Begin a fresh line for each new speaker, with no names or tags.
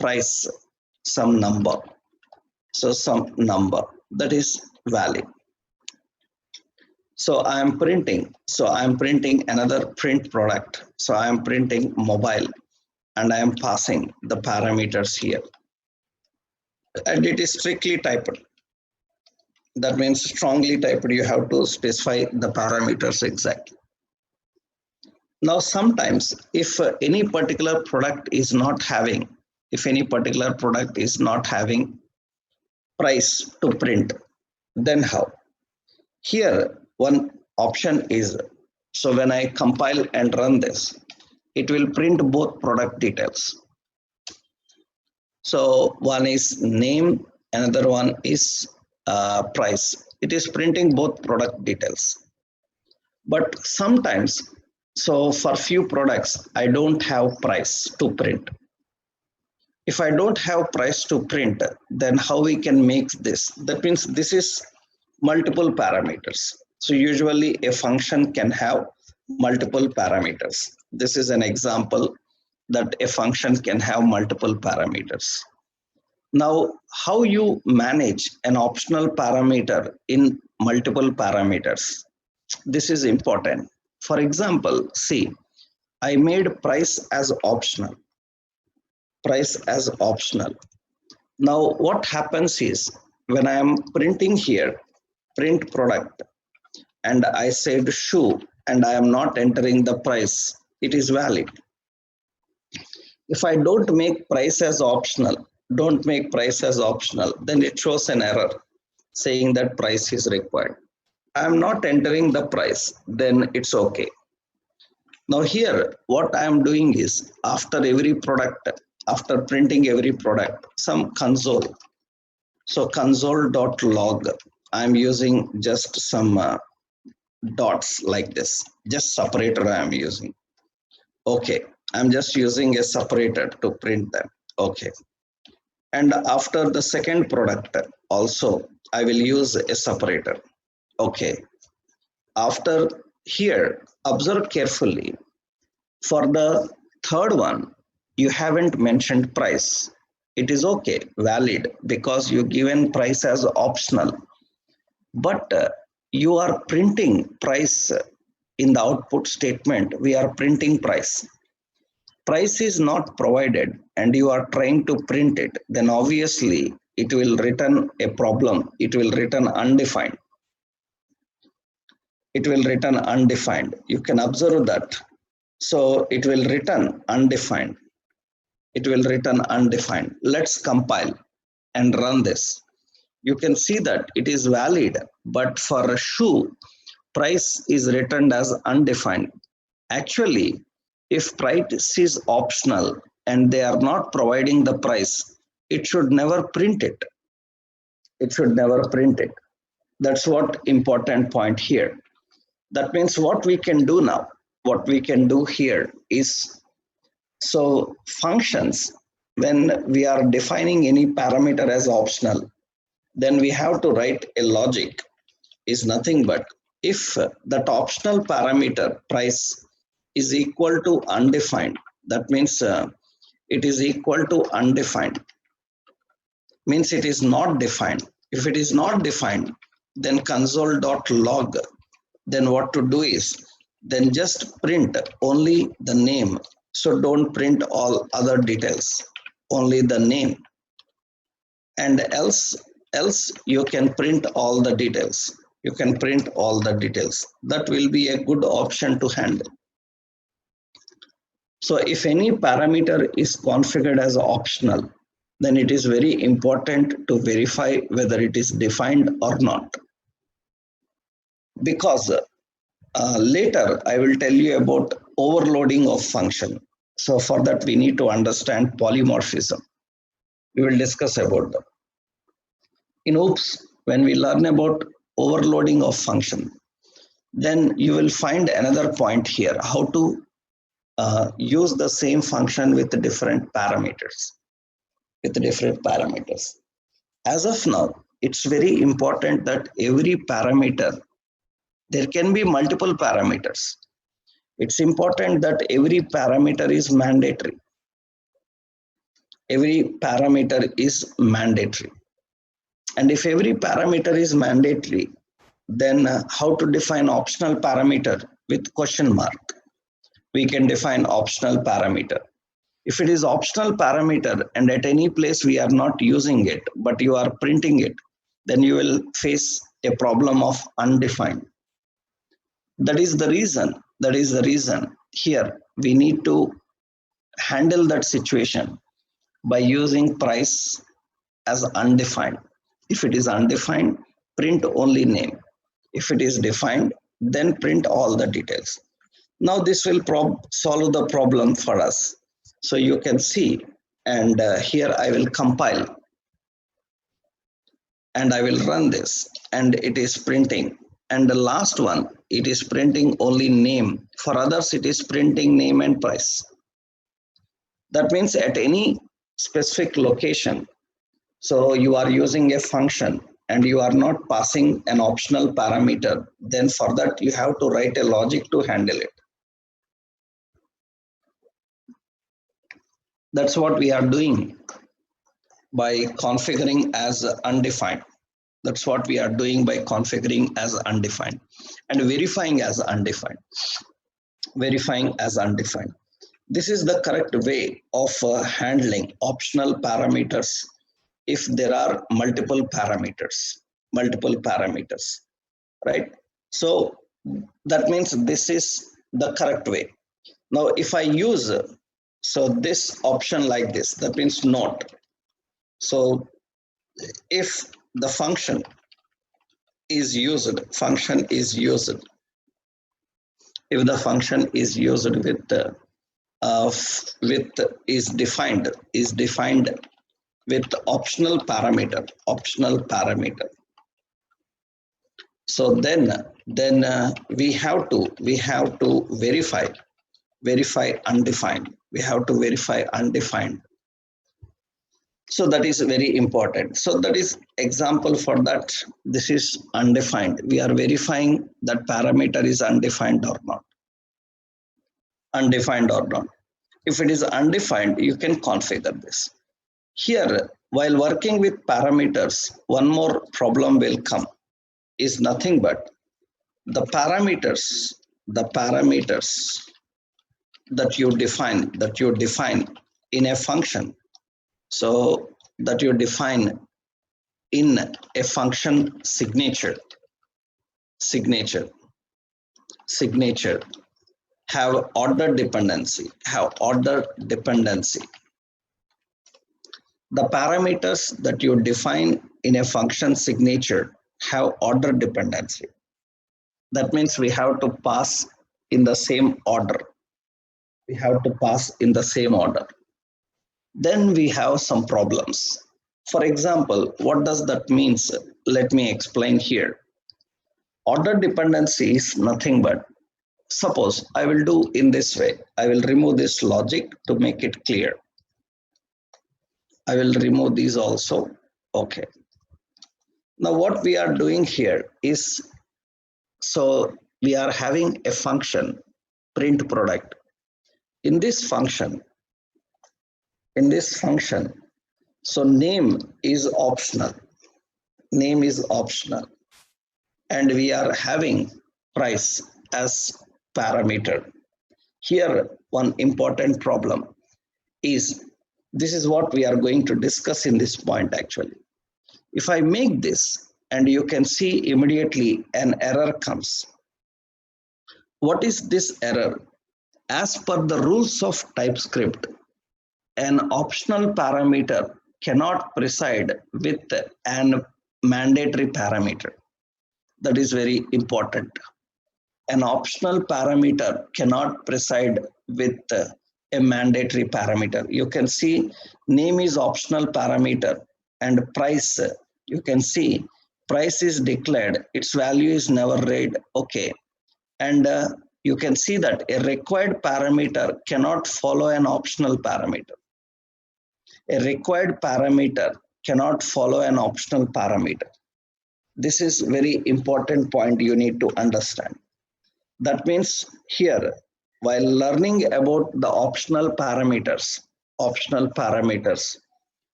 price some number. So some number that is valid. So I am printing. So I am printing another print product. So I am printing mobile and I am passing the parameters here. And it is strictly typed. That means strongly typed. You have to specify the parameters exactly. Now, sometimes if any particular product is not having, price to print, then how? Here, one option is, so when I compile and run this, it will print both product details. So one is name, another one is price. It is printing both product details. But sometimes, so for few products, I don't have price to print. If I don't have price to print, then how we can make this? That means this is multiple parameters. So usually a function can have multiple parameters. This is an example that a function can have multiple parameters. Now, how you manage an optional parameter in multiple parameters? This is important. For example, see, I made price as optional. Now, what happens is when I am printing here, print product, and I said shoe, and I am not entering the price, it is valid. If I don't make price as optional, then it shows an error saying that price is required. I am not entering the price, then it's okay. Now here, what I am doing is after printing every product, some console. So console.log, I am using just some dots like this, just separator I am using. Okay, I'm just using a separator to print them. Okay. And after the second product also, I will use a separator. Okay. After here, observe carefully. For the third one, you haven't mentioned price. It is okay, valid, because you given price as optional. But you are printing price in the output statement. We are printing price. Price is not provided and you are trying to print it, then obviously it will return a problem. It will return undefined. You can observe that. So it will return undefined. Let's compile and run this. You can see that it is valid, but for a shoe, price is returned as undefined. Actually, if price is optional and they are not providing the price, it should never print it. That's what important point here. That means what we can do now, what we can do here is, so functions, when we are defining any parameter as optional, then we have to write a logic is nothing but if that optional parameter price is equal to undefined, that means it is equal to undefined, means it is not defined. If it is not defined, then console.log, then what to do is, then just print only the name. So don't print all other details, only the name. And else you can print all the details. That will be a good option to handle. So if any parameter is configured as optional, then it is very important to verify whether it is defined or not. Because later I will tell you about overloading of function. So for that we need to understand polymorphism. We will discuss about them. In OOPS, when we learn about overloading of function, then you will find another point here, how to use the same function with different parameters. As of now, it's very important that every parameter, there can be multiple parameters. It's important that every parameter is mandatory. every parameter is mandatory. And if every parameter is mandatory, then how to define optional parameter with question mark? We can define optional parameter. If it is optional parameter and at any place we are not using it, but you are printing it, then you will face a problem of undefined. That is the reason here we need to handle that situation by using price as undefined. If it is undefined, print only name. If it is defined, then print all the details. Now this will solve the problem for us. So you can see, and here I will compile and I will run this, and it is printing. And the last one, it is printing only name. For others, it is printing name and price. That means at any specific location, so you are using a function and you are not passing an optional parameter, then for that you have to write a logic to handle it. That's what we are doing by configuring as undefined. That's what we are doing by configuring as undefined and verifying as undefined. Verifying as undefined. This is the correct way of handling optional parameters if there are multiple parameters, right? So that means this is the correct way. Now, if I use, so this option like this, that means not. So if the function is used, if the function is used with is defined with optional parameter. So then we have to verify undefined. We have to verify undefined. So that is very important. So that is example for that. This is undefined. We are verifying that parameter is undefined or not. If it is undefined, you can configure this. Here, while working with parameters, one more problem will come. Is nothing but the parameters that you define in a function. So that you define in a function signature have order dependency. The parameters that you define in a function signature have order dependency. That means we have to pass in the same order. Then we have some problems. For example, what does that mean? Let me explain here. Order dependency is nothing but, suppose I will do in this way. I will remove this logic to make it clear. I will remove these also. Okay. Now what we are doing here is, so we are having a function print product. In this function, so name is optional, and we are having price as parameter. Here, one important problem is, this is what we are going to discuss in this point actually. If I make this, and you can see immediately an error comes. What is this error? As per the rules of TypeScript, an optional parameter cannot preside with an mandatory parameter. That is very important. An optional parameter cannot preside with a mandatory parameter. You can see name is optional parameter, and price, you can see price is declared, its value is never read. Okay. And you can see that a required parameter cannot follow an optional parameter. This is very important point you need to understand. That means here, while learning about the optional parameters, optional parameters.